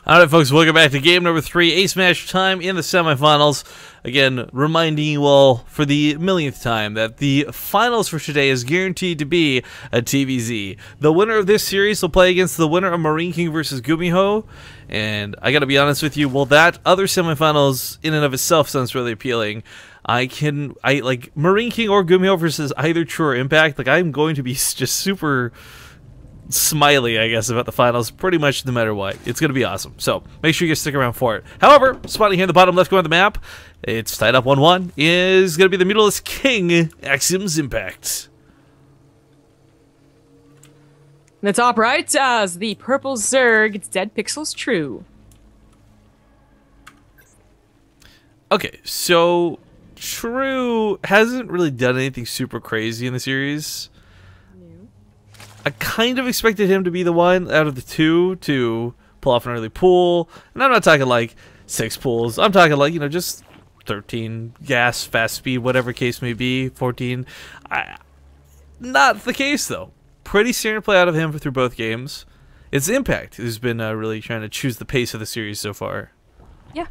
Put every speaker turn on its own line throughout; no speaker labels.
Alright folks, welcome back to game number 3, Ace Match time in the semifinals. Again, reminding you all for the millionth time that the finals for today is guaranteed to be a TVZ. The winner of this series will play against the winner of Marine King versus Gumiho. And I gotta be honest with you, well, that other semifinals in and of itself sounds really appealing. I like Marine King or Gumiho versus either True or Impact. Like, I'm going to be just super smiley, I guess, about the finals pretty much no matter what. It's going to be awesome. So make sure you stick around for it. However, spotting here in the bottom left corner of the map, it's tied up 1-1, is going to be the Mutalist King, Axioms Impact.
In the top right, as the purple Zerg, it's Dead Pixels True.
Okay, so True hasn't really done anything super crazy in the series. I kind of expected him to be the one out of the two to pull off an early pull. And I'm not talking like 6 pulls. I'm talking like, you know, just 13 gas, fast speed, whatever case may be, 14. Not the case, though. Pretty standard play out of him through both games. It's Impact who's been really trying to choose the pace of the series so far.
Yeah.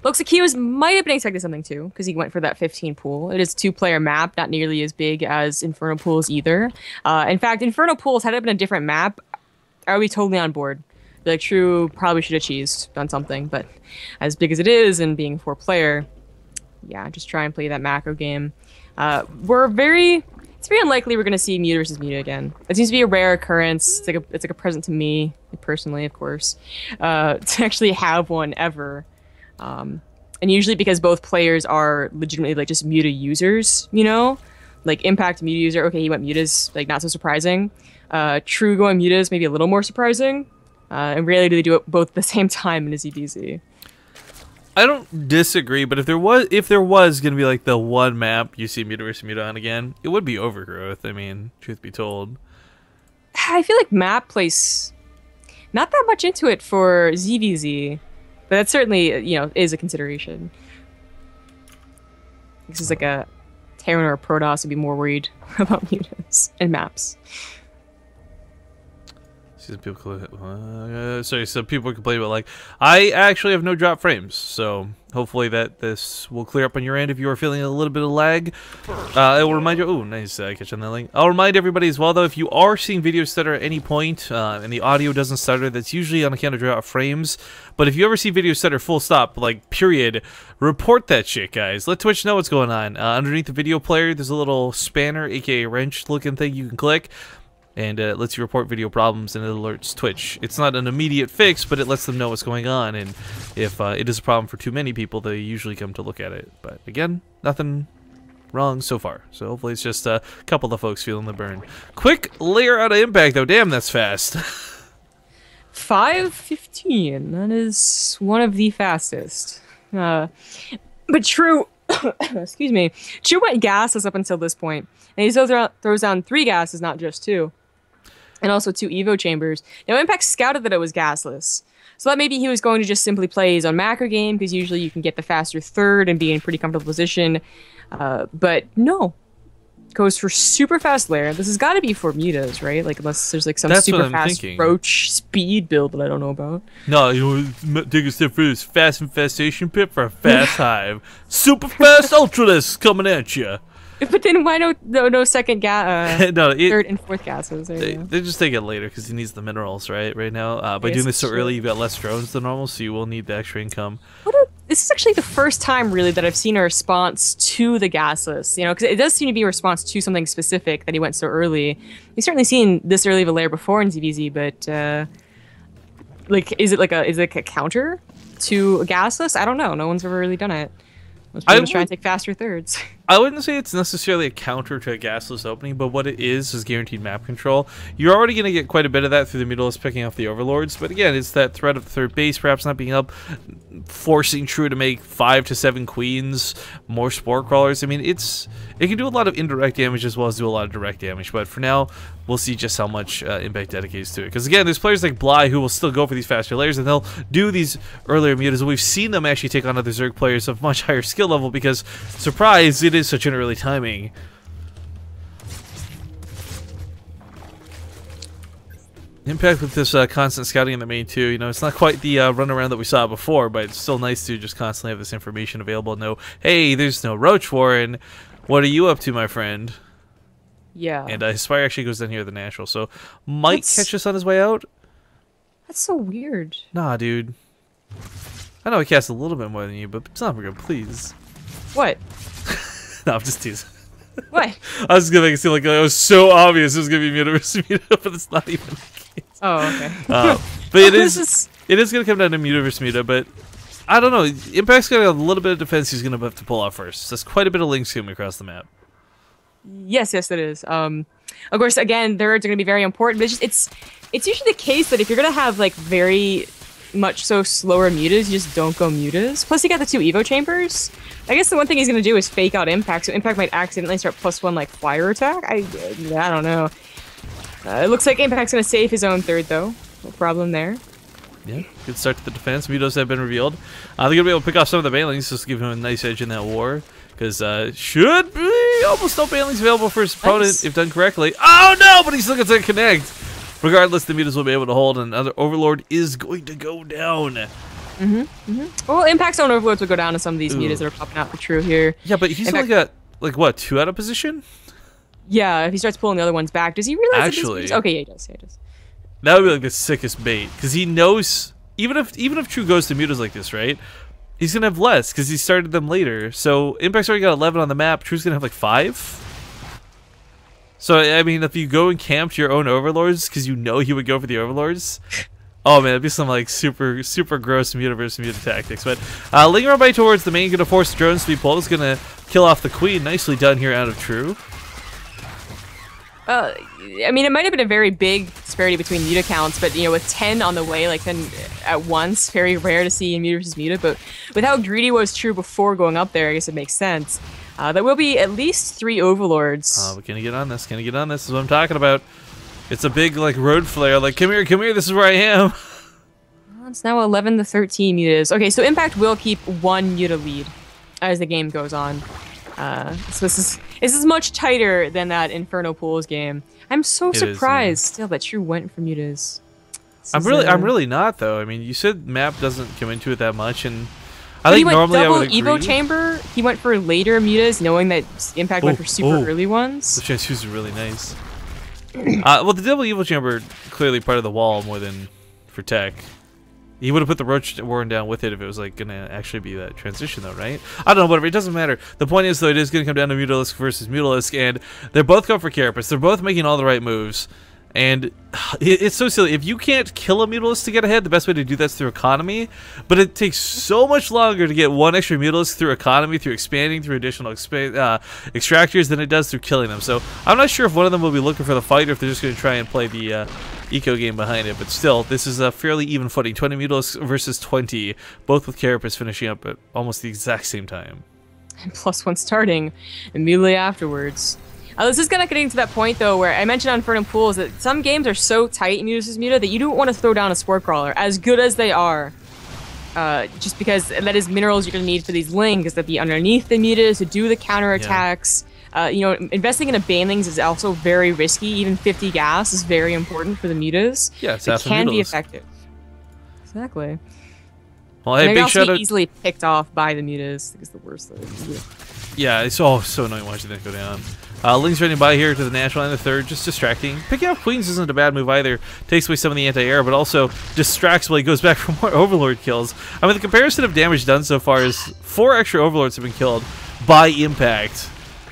Looks like he might have been expecting something too, because he went for that 15 pool. It is a 2-player map, not nearly as big as Inferno pools either. In fact, Inferno pools, had it been a different map, I would be totally on board. Be like, True probably should have cheesed, done something, but as big as it is and being 4-player, yeah, just try and play that macro game. It's very unlikely we're going to see Muta versus Muta again. It seems to be a rare occurrence. It's like a present to me, personally, of course, to actually have one ever. And usually because both players are legitimately like just Muta users, you know, like Impact Muta user. Okay, he went Mutas, like not so surprising. True going Mutas maybe a little more surprising. And rarely do they do it both at the same time in a ZBZ.
I don't disagree, but if there was gonna be like the one map you see Muta versus Muta on again, it would be Overgrowth. I mean, truth be told,
I feel like map plays not that much into it for ZVZ. But that certainly, you know, is a consideration. This is like a Terran or a Protoss would be more worried about mutas and maps.
Sorry, so people complain about, like, I actually have no drop frames, so hopefully that this will clear up on your end if you are feeling a little bit of lag. I will remind you, oh, nice catch on that link. I'll remind everybody as well, though, if you are seeing videos stutter at any point and the audio doesn't stutter, that's usually on account of drop frames. But if you ever see videos stutter full stop, like, period, report that shit, guys. Let Twitch know what's going on. Underneath the video player, there's a little spanner, aka wrench looking thing you can click. And it lets you report video problems and it alerts Twitch. It's not an immediate fix, but it lets them know what's going on. And if it is a problem for too many people, they usually come to look at it. But again, nothing wrong so far. So hopefully it's just a couple of folks feeling the burn. Quick layer out of Impact, though. Damn, that's fast.
5:15. That is one of the fastest. But True, excuse me, True went gasless up until this point. And he still throws down 3 gases, not just 2. And also 2 Evo chambers. Now, Impact scouted that it was gasless. So that maybe he was going to just simply play his own macro game, because usually you can get the faster third and be in pretty comfortable position. But no. Goes for super fast lair. This has got to be for mutas, right? Like, unless there's like some super fast roach speed build that I don't know about.
No, you know, take a step further. Fast infestation pit for a fast hive. Super fast ultralisk coming at you.
But then why no second gas?
No,
third and fourth gases.
They just take it later because he needs the minerals, right now. By doing this so early, you've got less drones than normal, so you will need the extra income.
This is actually the first time, really, that I've seen a response to the gasless. You know, because it does seem to be a response to something specific that he went so early. We've certainly seen this early of a layer before in ZVZ, but like, is it like a counter to a gasless? I don't know. No one's ever really done it. I was trying to take faster thirds.
I wouldn't say it's necessarily a counter to a gasless opening, but what it is guaranteed map control. You're already going to get quite a bit of that through the Mutalist picking off the Overlords, but again, it's that threat of the third base perhaps not being up, forcing True to make 5 to 7 queens, more spore crawlers. I mean, it can do a lot of indirect damage as well as do a lot of direct damage, but for now, we'll see just how much Impact dedicates to it. Because again, there's players like Bly who will still go for these faster layers, and they'll do these earlier mutas. We've seen them actually take on other Zerg players of much higher skill level because, surprise, it is such an early timing. Impact with this constant scouting in the main too. You know, it's not quite the run around that we saw before, but it's still nice to just constantly have this information available. Know, hey, there's no Roach Warren. What are you up to, my friend?
Yeah.
And Aspire actually goes down here the natural, so might catch us on his way out.
That's so weird.
Nah, dude. I know he casts a little bit more than you, but it's not very good, please.
What?
No, I'm just teasing.
What?
I was gonna make it seem like it was so obvious it was gonna be Muta versus Muta, but it's not even the case.
Oh, okay.
But it is gonna come down to Muta versus Muta, but I don't know. Impact's got a little bit of defense he's gonna have to pull off first. There's quite a bit of links coming across the map.
Yes, it is. Of course, again, they're going to be very important, but it's usually the case that if you're going to have like very much so slower mutas, you just don't go mutas. Plus, you got the 2 Evo chambers. I guess the one thing he's going to do is fake out Impact, so Impact might accidentally start +1 like fire attack. I don't know. It looks like Impact's going to save his own third though. No problem there.
Yeah, good start to the defense. Mutos have been revealed. They're going to be able to pick off some of the banelings just to give him a nice edge in that war. Because should be almost no banelings available for his opponent if done correctly. Oh no, but he's looking to connect. Regardless, the mutas will be able to hold, and another Overlord is going to go down.
Well, Impact's own Overlords will go down to some of these mutas that are popping out for True here.
Yeah, but he's only got, like, what, 2 out of position?
Yeah, if he starts pulling the other ones back, does he realize
actually,
that okay, yeah, he does. Yeah, he does.
That would be like the sickest bait, because he knows even if True goes to mutas like this, right? He's gonna have less because he started them later. So Impact's already got 11 on the map. True's gonna have like 5. So I mean, if you go and camp your own Overlords because you know he would go for the Overlords, oh man, it'd be some like super gross Muta versus Muta tactics. But linger by towards the main, gonna force the drones to be pulled. It's gonna kill off the Queen. Nicely done here out of True.
I mean, it might have been a very big disparity between Muta counts, but, you know, with 10 on the way, like 10 at once, very rare to see in Muta versus Muta, but with how greedy was True before going up there, I guess it makes sense. There will be at least 3 Overlords.
We're gonna get on this, this is what I'm talking about. It's a big, like, road flare, like, come here, this is where I am.
It's now 11 to 13 Mutas. Okay, so Impact will keep 1 Muta lead as the game goes on. So this is much tighter than that Inferno Pools game. I'm so surprised still that True went for mutas.
I'm really not though. I mean, you said map doesn't come into it that much, and I think normally I would agree.
Evo chamber. He went for later mutas, knowing that Impact went for super early ones.
The chance was really nice. Well, the double Evo chamber clearly part of the wall more than for tech. He would have put the Roach Warren down with it if it was like gonna actually be that transition though, right? I don't know, whatever, it doesn't matter. The point is though, it is gonna come down to Mutalisk versus Mutalisk, and they're both going for Carapace. They're both making all the right moves. And it's so silly. If you can't kill a Mutalisk to get ahead, the best way to do that's through economy. But it takes so much longer to get 1 extra Mutalisk through economy, through expanding, through additional extractors than it does through killing them. So I'm not sure if one of them will be looking for the fight or if they're just going to try and play the eco game behind it. But still, this is a fairly even footing. 20 Mutalisks versus 20, both with Carapace finishing up at almost the exact same time.
And +1 starting immediately afterwards. This is kind of getting to that point, though, where I mentioned on Inferno Pools that some games are so tight in Muta versus Muta that you don't want to throw down a Spore Crawler, as good as they are. Just because that is minerals you're going to need for these links that be underneath the Mutas to do the counterattacks. You know, investing in a Banelings is also very risky. Even 50 gas is very important for the Mutas.
Yeah, it's
it can be effective. Exactly.
Well, hey, big shout out.
Easily picked off by the Mutas. I think it's the worst though.
Yeah, it's so annoying watching that go down. Link's running by here to the natural and the third, just distracting. Picking up Queens isn't a bad move either. Takes away some of the anti-air, but also distracts while he goes back for more Overlord kills. I mean, the comparison of damage done so far is 4 extra Overlords have been killed by Impact.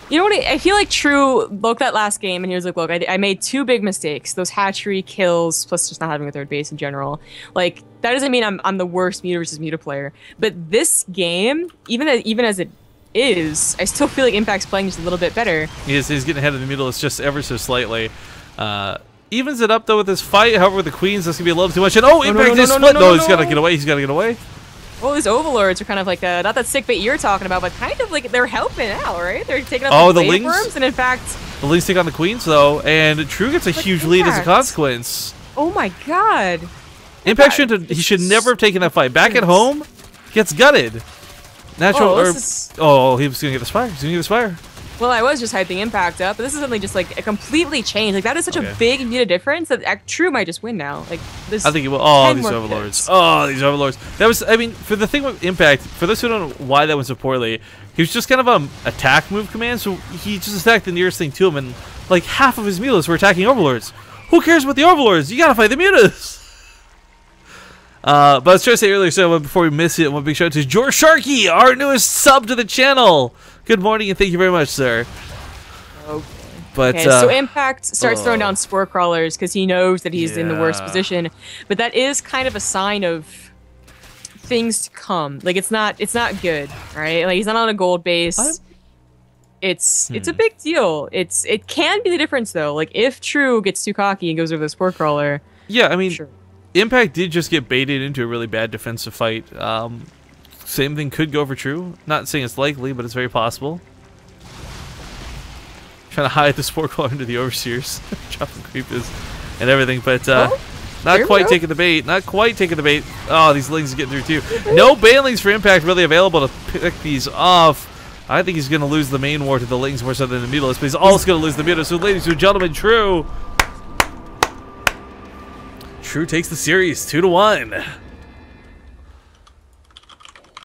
You know what? I feel like True looked at last game and he was like, look, I made 2 big mistakes. Those hatchery kills, plus just not having a third base in general. Like, that doesn't mean I'm the worst Muta versus Muta player. But this game, even as it is, I still feel like Impact's playing just a little bit better.
He's getting ahead of the Mutalisk just ever so slightly. Evens it up though with this fight. However, with the Queens, that's gonna be a little too much. And Impact is split. No, he's gotta get away. He's gotta get away.
Well, these Overlords are kind of like not that sick bait you're talking about, but kind of like they're helping out, right? They're taking out the Blade Worms, and in fact,
the Lings take on the Queens though, and True gets a huge lead as a consequence.
Oh my god!
Impact should never have taken that fight. Back at home, gets gutted. Natural he was gonna get the Spire. He's gonna get the Spire.
Well, I was just hyping Impact up, but this is suddenly just like a completely changed. Like that is such a big meta difference that True might just win now. Like this.
I think it will. Oh, these Overlords. Picks. Oh, these Overlords. That was. I mean, for the thing with Impact, for those who don't know why that went so poorly, he was just kind of attack move command. So he just attacked the nearest thing to him, and like half of his mutas were attacking Overlords. Who cares about the Overlords? You gotta fight the mutas. But I was trying to say earlier, so before we miss it, one big shout out to George Sharkey, our newest sub to the channel. Good morning and thank you very much, sir.
Okay.
But
so Impact starts throwing down Spore Crawlers because he knows that he's in the worst position. But that is kind of a sign of things to come. Like it's not good, right? Like he's not on a gold base. It's a big deal. It can be the difference though. Like if True gets too cocky and goes over the Spore Crawler.
Yeah, I mean.
Sure.
Impact did just get baited into a really bad defensive fight. Same thing could go for True. Not saying it's likely, but it's very possible. Trying to hide the Spore Crawler into the Overseers. Dropping creepers and everything, but not quite taking the bait. Not quite taking the bait. Oh, these Lings are getting through too. No Banelings for Impact really available to pick these off. I think he's going to lose the main war to the Lings more so than the Mutalisk, but he's also going to lose the Mutalisk. So ladies and gentlemen, True takes the series 2-1.